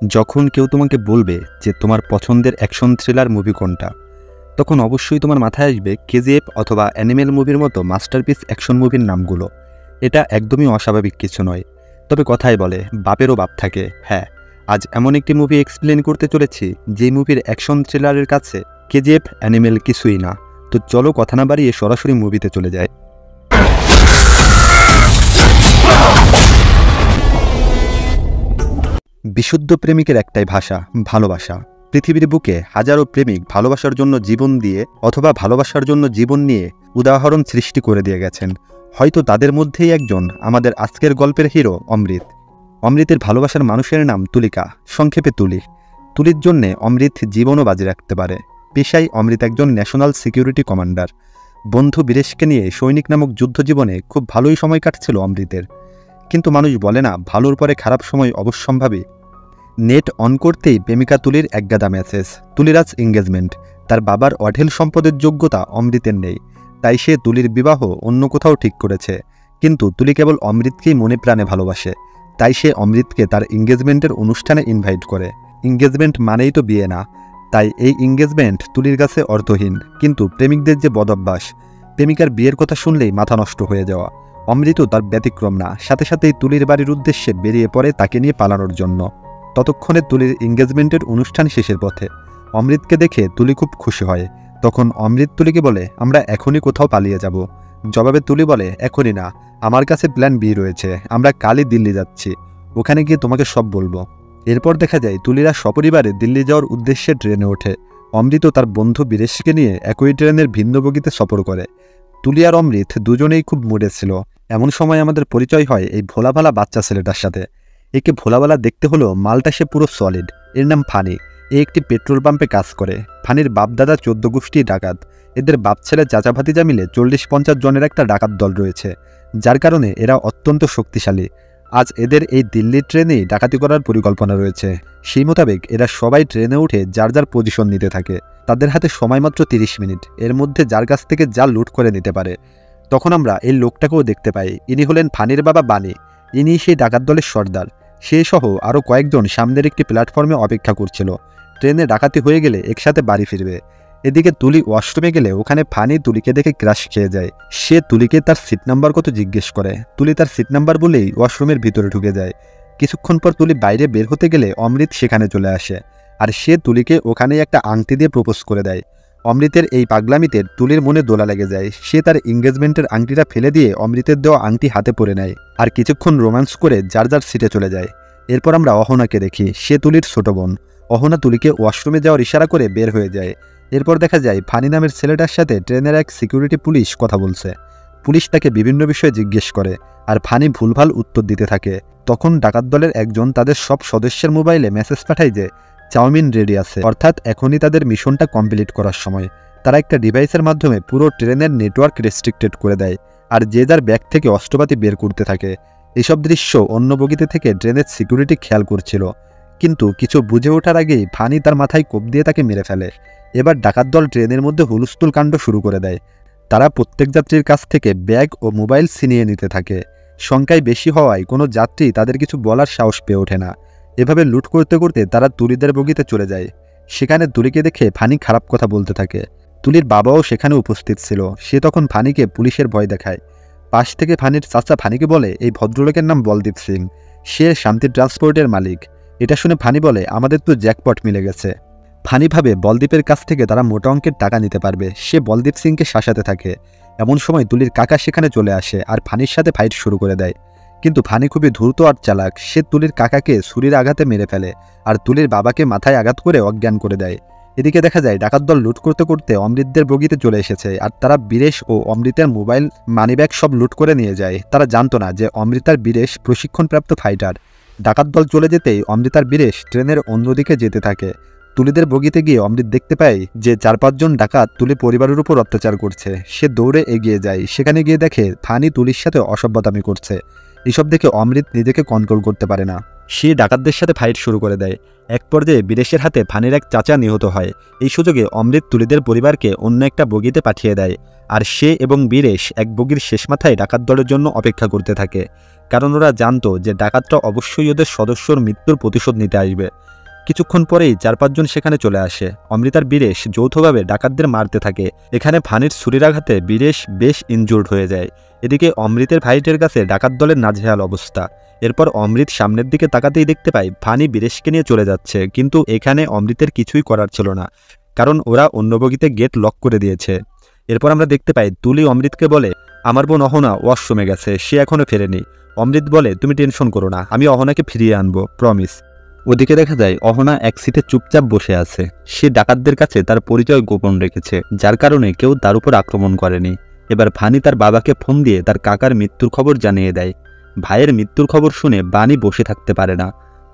যখন কেউ তোমাকে বলবে যে তোমার পছন্দের অ্যাকশন থ্রিলার মুভি কোনটা, তখন অবশ্যই তোমার মাথায় আসবে কেজিএফ অথবা অ্যানিমেল মুভির মতো মাস্টারপিস অ্যাকশন মুভির নামগুলো। এটা একদমই অস্বাভাবিক কিছু নয়। তবে কথাই বলে বাপেরও বাপ থাকে। হ্যাঁ, আজ এমন একটি মুভি এক্সপ্লেন করতে চলেছি যে মুভির অ্যাকশন থ্রিলারের কাছে কেজিএফ অ্যানিমেল কিছুই না। তো চলো কথা না বাড়িয়ে সরাসরি মুভিতে চলে যায়। বিশুদ্ধ প্রেমিকের একটাই ভাষা, ভালোবাসা। পৃথিবীর বুকে হাজারো প্রেমিক ভালোবাসার জন্য জীবন দিয়ে অথবা ভালোবাসার জন্য জীবন নিয়ে উদাহরণ সৃষ্টি করে দিয়ে গেছেন। হয়তো তাদের মধ্যেই একজন আমাদের আজকের গল্পের হিরো অমৃত। অমৃতের ভালোবাসার মানুষের নাম তুলিকা, সংক্ষেপে তুলি। তুলির জন্যে অমৃত জীবনও বাজি রাখতে পারে। পেশায় অমৃত একজন ন্যাশনাল সিকিউরিটি কমান্ডার। বন্ধু বীরেশকে নিয়ে সৈনিক নামক যুদ্ধজীবনে খুব ভালোই সময় কাটছিল অমৃতের। কিন্তু মানুষ বলে না, ভালোর পরে খারাপ সময় অবশ্যম্ভাবী। নেট অন করতেই প্রেমিকা তুলির একগাদা মেসেজ। তুলির আজ এঙ্গেজমেন্ট। তার বাবার অঢেল সম্পদের যোগ্যতা অমৃতের নেই, তাই সে তুলির বিবাহ অন্য কোথাও ঠিক করেছে। কিন্তু তুলি কেবল অমৃতকেই মনে প্রাণে ভালোবাসে, তাই সে অমৃতকে তার এঙ্গেজমেন্টের অনুষ্ঠানে ইনভাইট করে। এঙ্গেজমেন্ট মানেই তো বিয়ে না, তাই এই এঙ্গেজমেন্ট তুলির কাছে অর্থহীন। কিন্তু প্রেমিকদের যে বদভ্যাস, প্রেমিকার বিয়ের কথা শুনলেই মাথা নষ্ট হয়ে যাওয়া। অমৃতও তার ব্যতিক্রম না। সাথে সাথেই তুলির বাড়ির উদ্দেশ্যে বেরিয়ে পড়ে তাকে নিয়ে পালানোর জন্য। ততক্ষণে তুলির এঙ্গেজমেন্টের অনুষ্ঠান শেষের পথে। অমৃতকে দেখে তুলি খুব খুশি হয়। তখন অমৃত তুলিকে বলে, আমরা এখনই কোথাও পালিয়ে যাব। জবাবে তুলি বলে, এখনই না, আমার কাছে প্ল্যান বি রয়েছে। আমরা কালই দিল্লি যাচ্ছি, ওখানে গিয়ে তোমাকে সব বলবো। এরপর দেখা যায় তুলিরা সপরিবারে দিল্লি যাওয়ার উদ্দেশ্যে ট্রেনে ওঠে। অমৃত তার বন্ধু বীরেশকে নিয়ে একই ট্রেনের ভিন্ন বগিতে সফর করে। তুলি আর অমৃত দুজনেই খুব মুডে ছিল। এমন সময় আমাদের পরিচয় হয় এই ভোলাভালা বাচ্চা ছেলেটার সাথে। একে ভোলাবেলা দেখতে হলেও মালটা সে পুরো সলিড। এর নাম ফানি। এ একটি পেট্রোল পাম্পে কাজ করে। ফানির বাপদাদা 14 গোষ্ঠী ডাকাত। এদের বাপ ছেলে চাচা ভাতিজা মিলে 40-50 জনের একটা ডাকাত দল রয়েছে, যার কারণে এরা অত্যন্ত শক্তিশালী। আজ এদের এই দিল্লির ট্রেনেই ডাকাতি করার পরিকল্পনা রয়েছে। সেই মোতাবেক এরা সবাই ট্রেনে উঠে যার যার পজিশন নিতে থাকে। তাদের হাতে সময় মাত্র 30 মিনিট। এর মধ্যে যার কাছ থেকে যা লুট করে নিতে পারে। তখন আমরা এই লোকটাকেও দেখতে পাই। ইনি হলেন ফানির বাবা বানি। ইনি সেই ডাকাত দলের সর্দার। সে সহ আরও কয়েকজন সামনের একটি প্ল্যাটফর্মে অপেক্ষা করছিল। ট্রেনে ডাকাতি হয়ে গেলে একসাথে বাড়ি ফিরবে। এদিকে তুলি ওয়াশরুমে গেলে ওখানে ফানি তুলিকে দেখে ক্রাশ খেয়ে যায়। সে তুলিকে তার সিট নাম্বার কত জিজ্ঞেস করে। তুলি তার সিট নাম্বার বলেই ওয়াশরুমের ভিতরে ঢুকে যায়। কিছুক্ষণ পর তুলি বাইরে বের হতে গেলে অমৃত সেখানে চলে আসে, আর সে তুলিকে ওখানেই একটা আংটি দিয়ে প্রপোজ করে দেয়। অমৃতের এই পাগলামিতে তুলির মনে দোলা লেগে যায়। সে তার এঙ্গেজমেন্টের আংটিটা ফেলে দিয়ে অমৃতের দেওয়া আংটি হাতে পরে নেয়, আর কিছুক্ষণ রোম্যান্স করে যার যার সিটে চলে যায়। এরপর আমরা অহনাকে দেখি। সে তুলির ছোট বোন। অহনা তুলিকে ওয়াশরুমে যাওয়ার ইশারা করে বের হয়ে যায়। এরপর দেখা যায় ফানি নামের ছেলেটার সাথে ট্রেনের এক সিকিউরিটি পুলিশ কথা বলছে। পুলিশ তাকে বিভিন্ন বিষয়ে জিজ্ঞেস করে, আর ফানি ভুলভাল উত্তর দিতে থাকে। তখন ডাকাত দলের একজন তাদের সব সদস্যের মোবাইলে মেসেজ পাঠায় যে চাউমিন রেডি আছে, অর্থাৎ এখনই তাদের মিশনটা কমপ্লিট করার সময়। তারা একটা ডিভাইসের মাধ্যমে পুরো ট্রেনের নেটওয়ার্ক রেস্ট্রিক্টেড করে দেয়, আর যে যার ব্যাগ থেকে অস্ত্রপাতি বের করতে থাকে। এসব দৃশ্য অন্য বগিতে থেকে ট্রেনের সিকিউরিটি খেয়াল করছিল। কিন্তু কিছু বুঝে ওঠার আগেই ফানি তার মাথায় কোপ দিয়ে তাকে মেরে ফেলে। এবার ডাকাত দল ট্রেনের মধ্যে হুলস্থুল কাণ্ড শুরু করে দেয়। তারা প্রত্যেক যাত্রীর কাছ থেকে ব্যাগ ও মোবাইল ছিনিয়ে নিতে থাকে। সংখ্যায় বেশি হওয়ায় কোনো যাত্রী তাদের কিছু বলার সাহস পেয়ে ওঠে না। এভাবে লুট করতে করতে তারা তুলিদের বগিতে চলে যায়। সেখানে তুলিকে দেখে ফানি খারাপ কথা বলতে থাকে। তুলির বাবাও সেখানে উপস্থিত ছিল। সে তখন ফানিকে পুলিশের ভয় দেখায়। পাশ থেকে ফানির চাচা ফানিকে বলে, এই ভদ্রলোকের নাম বলদীপ সিং। সে শান্তি ট্রান্সপোর্টের মালিক। এটা শুনে ফানি বলে, আমাদের তো জ্যাকপট মিলে গেছে। ফানি ভাবে বলদীপের কাছ থেকে তারা মোটা অঙ্কের টাকা নিতে পারবে। সে বলদীপ সিংকে শাসাতে থাকে। এমন সময় তুলির কাকা সেখানে চলে আসে আর ফানির সাথে ফাইট শুরু করে দেয়। কিন্তু ফানি খুবই দ্রুত আর চালাক। সে তুলির কাকাকে ছুরির আঘাতে মেরে ফেলে, আর তুলির বাবাকে মাথায় আঘাত করে অজ্ঞান করে দেয়। এদিকে দেখা যায় ডাকাত দল লুট করতে করতে অমৃতদের বগিতে চলে এসেছে, আর তারা বীরেশ ও অমৃতের মোবাইল মানিব্যাগ সব লুট করে নিয়ে যায়। তারা জানতো না যে অমৃত আর বীরেশ প্রশিক্ষণপ্রাপ্ত ফাইটার। ডাকাত দল চলে যেতেই অমৃত আর বীরেশ ট্রেনের অন্যদিকে যেতে থাকে। তুলিদের বগিতে গিয়ে অমৃত দেখতে পায় যে 4-5 জন ডাকাত তুলি পরিবারের উপর অত্যাচার করছে। সে দৌড়ে এগিয়ে যায়। সেখানে গিয়ে দেখে ফানি তুলির সাথে অসভ্যতামি করছে। এসব দেখে অমৃত নিজেকে কন্ট্রোল করতে পারে না। সে ডাকাতদের সাথে ফাইট শুরু করে দেয়। এক পর্যায়ে বীরেশের হাতে ফানির এক চাচা নিহত হয়। এই সুযোগে অমৃত তুলিদের পরিবারকে অন্য একটা বগিতে পাঠিয়ে দেয়, আর সে এবং বীরেশ এক বগির শেষ মাথায় ডাকাত দলের জন্য অপেক্ষা করতে থাকে, কারণ ওরা জানতো যে ডাকাতরা অবশ্যই ওদের সদস্যর মৃত্যুর প্রতিশোধ নিতে আসবে। কিছুক্ষণ পরেই 4-5 জন সেখানে চলে আসে। অমৃত আর বীরেশ যৌথভাবে ডাকাতদের মারতে থাকে। এখানে ফানির ছুরির আঘাতে বীরেশ বেশ ইনজুর্ড হয়ে যায়। এদিকে অমৃতের ভাইটের কাছে ডাকাত দলের নাজেহাল অবস্থা। এরপর অমৃত সামনের দিকে তাকাতেই দেখতে পায় ফানি বীরেশকে নিয়ে চলে যাচ্ছে, কিন্তু এখানে অমৃতের কিছুই করার ছিল না, কারণ ওরা অন্য বগিতে গেট লক করে দিয়েছে। এরপর আমরা দেখতে পাই তুলি অমৃতকে বলে, আমার বোন অহনা ওয়াশরুমে গেছে, সে এখনও ফেরেনি। অমৃত বলে, তুমি টেনশন করো না, আমি অহনাকে ফিরিয়ে আনবো, প্রমিস। ওদিকে দেখা যায় অহনা এক সিটে চুপচাপ বসে আছে। সে ডাকাতদের কাছে তার পরিচয় গোপন রেখেছে, যার কারণে কেউ তার উপর আক্রমণ করেনি। এবার ফানি তার বাবাকে ফোন দিয়ে তার কাকার মৃত্যুর খবর জানিয়ে দেয়। ভাইয়ের মৃত্যুর খবর শুনে বানি বসে থাকতে পারে না,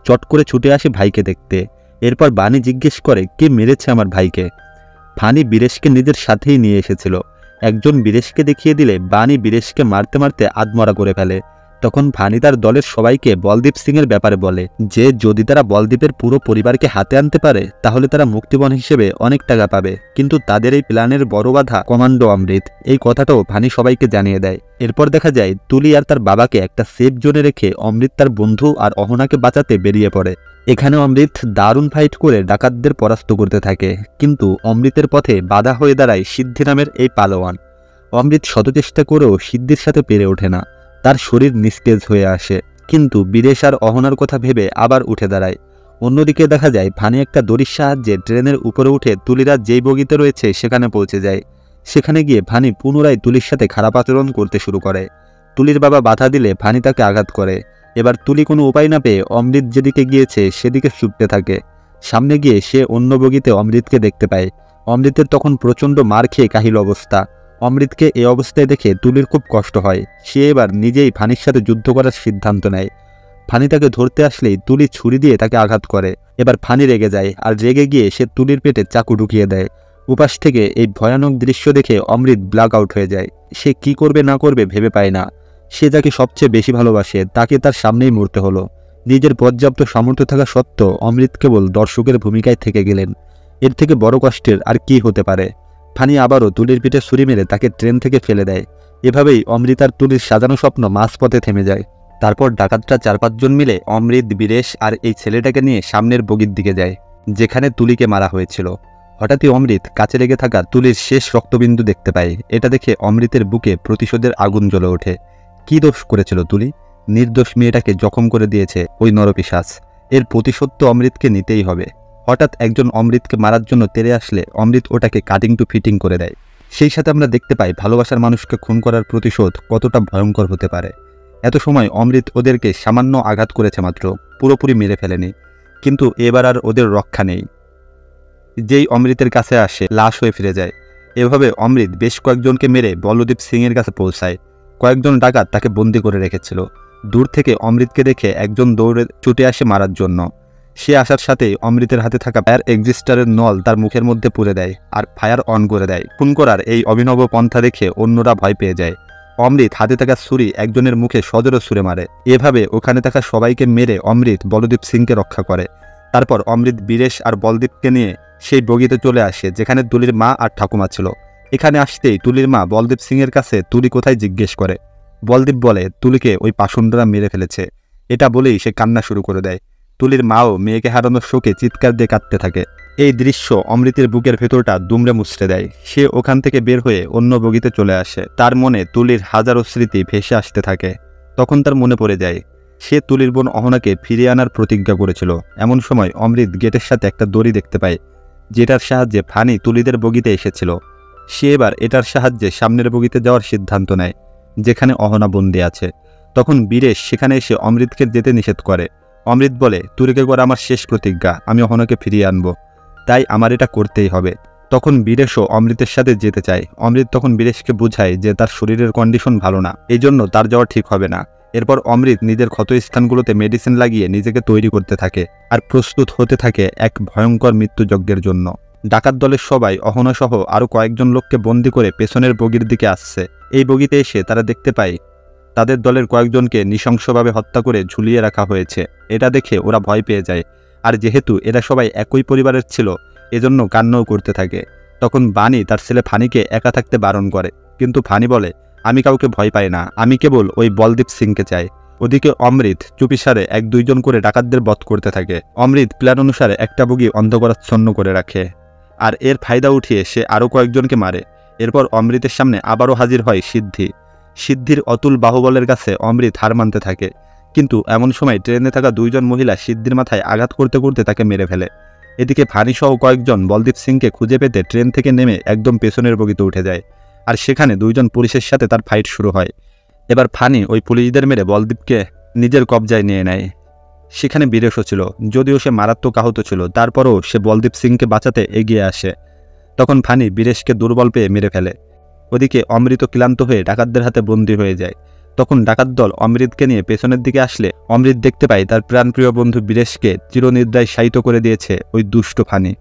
চট করে ছুটে আসে ভাইকে দেখতে। এরপর বানি জিজ্ঞেস করে, কে মেরেছে আমার ভাইকে? ফানি বীরেশকে নিজের সাথেই নিয়ে এসেছিল। একজন বীরেশকে দেখিয়ে দিলে বানি বীরেশকে মারতে মারতে আধমরা করে ফেলে। তখন ফানি তার দলের সবাইকে বলদীপ সিংয়ের ব্যাপারে বলে যে যদি তারা বলদীপের পুরো পরিবারকে হাতে আনতে পারে তাহলে তারা মুক্তিপণ হিসেবে অনেক টাকা পাবে, কিন্তু তাদের এই প্ল্যানের বড় বাধা কমান্ডো অমৃত। এই কথাটাও ফানি সবাইকে জানিয়ে দেয়। এরপর দেখা যায় তুলি আর তার বাবাকে একটা সেফ জোনে রেখে অমৃত তার বন্ধু আর অহনাকে বাঁচাতে বেরিয়ে পড়ে। এখানে অমৃত দারুণ ফাইট করে ডাকাতদের পরাস্ত করতে থাকে, কিন্তু অমৃতের পথে বাধা হয়ে দাঁড়ায় সিদ্ধি নামের এই পালোয়ান। অমৃত শত চেষ্টা করেও সিদ্ধির সাথে পেরে ওঠে না, তার শরীর নিস্তেজ হয়ে আসে, কিন্তু বীরেশ আর অহনার কথা ভেবে আবার উঠে দাঁড়ায়। অন্যদিকে দেখা যায় ফানি একটা দড়ির সাহায্যে ট্রেনের উপরে উঠে তুলিরা যেই বগিতে রয়েছে সেখানে পৌঁছে যায়। সেখানে গিয়ে ফানি পুনরায় তুলির সাথে খারাপ আচরণ করতে শুরু করে। তুলির বাবা বাধা দিলে ফানি তাকে আঘাত করে। এবার তুলি কোনো উপায় না পেয়ে অমৃত যেদিকে গিয়েছে সেদিকে ছুটতে থাকে। সামনে গিয়ে সে অন্য বগিতে অমৃতকে দেখতে পায়। অমৃতের তখন প্রচণ্ড মার খেয়ে কাহিল অবস্থা। অমৃতকে এই অবস্থায় দেখে তুলির খুব কষ্ট হয়। সে এবার নিজেই ফানির সাথে যুদ্ধ করার সিদ্ধান্ত নেয়। ফানি তাকে ধরতে আসলেই তুলি ছুরি দিয়ে তাকে আঘাত করে। এবার ফানি রেগে যায়, আর রেগে গিয়ে সে তুলির পেটে চাকু ঢুকিয়ে দেয়। উপাস থেকে এই ভয়ানক দৃশ্য দেখে অমৃত ব্ল্যাক আউট হয়ে যায়। সে কি করবে না করবে ভেবে পায় না। সে যাকে সবচেয়ে বেশি ভালোবাসে তাকে তার সামনেই মরতে হলো। নিজের পর্যাপ্ত সামর্থ্য থাকা সত্ত্বেও অমৃত কেবল দর্শকের ভূমিকায় থেকে গেলেন। এর থেকে বড় কষ্টের আর কি হতে পারে। ফানি আবারও তুলির পিঠে ছুরি মেরে তাকে ট্রেন থেকে ফেলে দেয়। এভাবেই অমৃত আর তুলির সাজানো স্বপ্ন মাঝপথে থেমে যায়। তারপর ডাকাতরা 4-5 জন মিলে অমৃত, বীরেশ আর এই ছেলেটাকে নিয়ে সামনের বগির দিকে যায়, যেখানে তুলিকে মারা হয়েছিল। হঠাৎই অমৃত কাছে লেগে থাকা তুলির শেষ রক্তবিন্দু দেখতে পায়। এটা দেখে অমৃতের বুকে প্রতিশোধের আগুন জ্বলে ওঠে। কি দোষ করেছিল তুলি? নির্দোষ মেয়েটাকে জখম করে দিয়েছে ওই নরপিশাচ। এর প্রতিশোধ তো অমৃতকে নিতেই হবে। হঠাৎ একজন অমৃতকে মারার জন্য তেড়ে আসলে অমৃত ওটাকে কাটিং টু ফিটিং করে দেয়। সেই সাথে আমরা দেখতে পাই ভালোবাসার মানুষকে খুন করার প্রতিশোধ কতটা ভয়ঙ্কর হতে পারে। এত সময় অমৃত ওদেরকে সামান্য আঘাত করেছে মাত্র, পুরোপুরি মেরে ফেলেনি, কিন্তু এবার আর ওদের রক্ষা নেই। যেই অমৃতের কাছে আসে লাশ হয়ে ফিরে যায়। এভাবে অমৃত বেশ কয়েকজনকে মেরে বলদীপ সিংয়ের কাছে পৌঁছায়। কয়েকজন ডাকাত তাকে বন্দি করে রেখেছিল। দূর থেকে অমৃতকে দেখে একজন দৌড়ে ছুটে আসে মারার জন্য। সে আসার সাথেই অমৃতের হাতে থাকা ফায়ার এক্সিস্টারের নল তার মুখের মধ্যে পুরে দেয় আর ফায়ার অন করে দেয়। খুন করার এই অভিনব পন্থা দেখে অন্যরা ভয় পেয়ে যায়। অমৃত হাতে থাকা ছুরি একজনের মুখে সজোরে ছুঁড়ে মারে। এভাবে ওখানে থাকা সবাইকে মেরে অমৃত বলদীপ সিংকে রক্ষা করে। তারপর অমৃত বীরেশ আর বলদীপকে নিয়ে সেই বগিতে চলে আসে যেখানে তুলির মা আর ঠাকুমা ছিল। এখানে আসতেই তুলির মা বলদীপ সিংয়ের কাছে তুলি কোথায় জিজ্ঞেস করে। বলদীপ বলে তুলিকে ওই পাষণ্ডরা মেরে ফেলেছে। এটা বলেই সে কান্না শুরু করে দেয়। তুলির মাও মেয়েকে হারানোর শোকে চিৎকার দিয়ে কাঁদতে থাকে। এই দৃশ্য অমৃতের বুকের ভেতরটা দুমড়ে মুচড়ে দেয়। সে ওখান থেকে বের হয়ে অন্য বগিতে চলে আসে। তার মনে তুলির হাজারো স্মৃতি ভেসে আসতে থাকে। তখন তার মনে পড়ে যায় সে তুলির বোন অহনাকে ফিরিয়ে আনার প্রতিজ্ঞা করেছিল। এমন সময় অমৃত গেটের সাথে একটা দড়ি দেখতে পায়, যেটার সাহায্যে ফানি তুলিদের বগিতে এসেছিল। সে এবার এটার সাহায্যে সামনের বগিতে যাওয়ার সিদ্ধান্ত নেয়, যেখানে অহনা বন্দী আছে। তখন বীরেশ সেখানে এসে অমৃতকে যেতে নিষেধ করে। অমৃত বলে, তুলিকে করে আমার শেষ প্রতিজ্ঞা, আমি অহনাকে ফিরিয়ে আনবো, তাই আমার এটা করতেই হবে। তখন বীরেশও অমৃতের সাথে যেতে চায়। অমৃত তখন বীরেশকে বোঝায় যে তার শরীরের কন্ডিশন ভালো না, এই জন্য তার যাওয়া ঠিক হবে না। এরপর অমৃত নিজের ক্ষত স্থানগুলোতে মেডিসিন লাগিয়ে নিজেকে তৈরি করতে থাকে আর প্রস্তুত হতে থাকে এক ভয়ঙ্কর মৃত্যুযজ্ঞের জন্য। ডাকাত দলের সবাই অহনা সহ আরও কয়েকজন লোককে বন্দি করে পেছনের বগির দিকে আসছে। এই বগিতে এসে তারা দেখতে পায় তাদের দলের কয়েকজনকে নৃশংসভাবে হত্যা করে ঝুলিয়ে রাখা হয়েছে। এটা দেখে ওরা ভয় পেয়ে যায়। আর যেহেতু এরা সবাই একই পরিবারের ছিল, এজন্য কান্নাও করতে থাকে। তখন বানি তার ছেলে ফানিকে একা থাকতে বারণ করে, কিন্তু ফানি বলে, আমি কাউকে ভয় পাই না, আমি কেবল ওই বলদীপ সিংকে চাই। ওদিকে অমৃত চুপিসারে 1-2 জন করে ডাকাতদের বধ করতে থাকে। অমৃত প্ল্যান অনুসারে একটা বগি অন্ধকারাচ্ছন্ন করে রাখে, আর এর ফায়দা উঠিয়ে সে আরও কয়েকজনকে মারে। এরপর অমৃতের সামনে আবারও হাজির হয় সিদ্ধি। সিদ্ধির অতুল বাহুবলের কাছে অমৃত হার মানতে থাকে, কিন্তু এমন সময় ট্রেনে থাকা 2 জন মহিলা সিদ্ধির মাথায় আঘাত করতে করতে তাকে মেরে ফেলে। এদিকে ফানিসহ কয়েকজন বলদীপ সিংকে খুঁজে পেতে ট্রেন থেকে নেমে একদম পেছনের বগিতে উঠে যায়, আর সেখানে 2 জন পুলিশের সাথে তার ফাইট শুরু হয়। এবার ফানি ওই পুলিশদের মেরে বলদীপকে নিজের কবজায় নিয়ে নেয়। সেখানে বীরেশও ছিল, যদিও সে মারাত্মক আহত ছিল, তারপরও সে বলদীপ সিংকে বাঁচাতে এগিয়ে আসে। তখন ফানি বীরেশকে দুর্বল পেয়ে মেরে ফেলে। ওদিকে অমৃত ক্লান্ত হয়ে ডাকাতদের হাতে বন্দী হয়ে যায়। তখন ডাকাত দল অমৃতকে নিয়ে পেছনের দিকে আসলে অমৃত দেখতে পায় তার প্রাণপ্রিয় বন্ধু বীরেশকে চিরনিদ্রায় শায়িত করে দিয়েছে ওই দুষ্ট ফানি।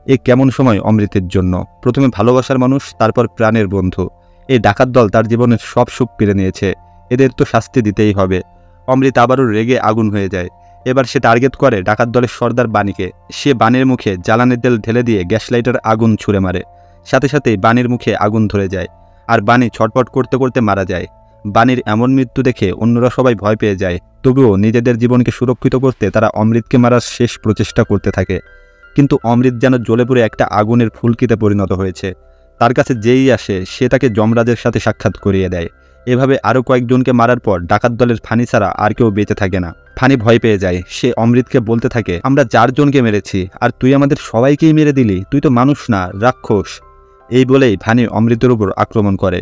এ কেমন সময় অমৃতের জন্য! প্রথমে ভালোবাসার মানুষ, তারপর প্রাণের বন্ধু। এই ডাকাত দল তার জীবনের সব সুখ কেড়ে নিয়েছে, এদের তো শাস্তি দিতেই হবে। অমৃত আবারও রেগে আগুন হয়ে যায়। এবার সে টার্গেট করে ডাকাত দলের সর্দার বাণীকে। সে বাণীর মুখে জ্বালানি তেল ঢেলে দিয়ে গ্যাস লাইটার আগুন ছুঁড়ে মারে। সাথে সাথেই বাণীর মুখে আগুন ধরে যায়, আর বাণী ছটপট করতে করতে মারা যায়। বাণীর এমন মৃত্যু দেখে অন্যরা সবাই ভয় পেয়ে যায়, তবুও নিজেদের জীবনকে সুরক্ষিত করতে তারা অমৃতকে মারার শেষ প্রচেষ্টা করতে থাকে। কিন্তু অমৃত যেন জ্বলে পুড়ে একটা আগুনের ফুলকিতে পরিণত হয়েছে। তার কাছে যেই আসে সে তাকে যমরাজের সাথে সাক্ষাৎ করিয়ে দেয়। এভাবে আরও কয়েকজনকে মারার পর ডাকাত দলের ফানি ছাড়া আর কেউ বেঁচে থাকে না। ফানি ভয় পেয়ে যায়, সে অমৃতকে বলতে থাকে, আমরা 4 জনকে মেরেছি, আর তুই আমাদের সবাইকেই মেরে দিলি, তুই তো মানুষ না, রাক্ষস। এই বলেই ফানি অমৃতের উপর আক্রমণ করে।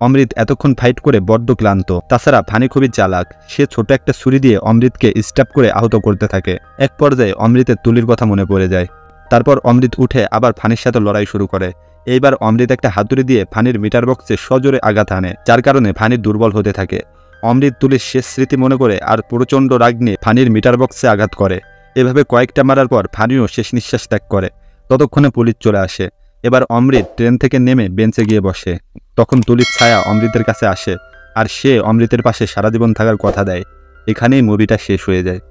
অমৃত এতক্ষণ ফাইট করে বড্ড ক্লান্ত, তাছাড়া ফানি খুবই চালাক। সে ছোট একটা ছুরি দিয়ে অমৃতকে স্ট্যাপ করে আহত করতে থাকে। এক পর্যায়ে অমৃতের তুলির কথা মনে পড়ে যায়। তারপর অমৃত উঠে আবার ফানির সাথে লড়াই শুরু করে। এইবার অমৃত একটা হাতুড়ি দিয়ে ফানির মিটার বক্সে সজোরে আঘাত আনে, যার কারণে ফানি দুর্বল হতে থাকে। অমৃত তুলির শেষ স্মৃতি মনে করে আর প্রচণ্ড রাগ নিয়ে ফানির মিটার বক্সে আঘাত করে। এভাবে কয়েকটা মারার পর ফানিও শেষ নিঃশ্বাস ত্যাগ করে। ততক্ষণে পুলিশ চলে আসে। এবার অমৃত ট্রেন থেকে নেমে বেঞ্চে গিয়ে বসে। তখন তুলির ছায়া অমৃতের কাছে আসে, আর সে অমৃতের পাশে সারা জীবন থাকার কথা দেয়। এখানেই মুভিটা শেষ হয়ে যায়।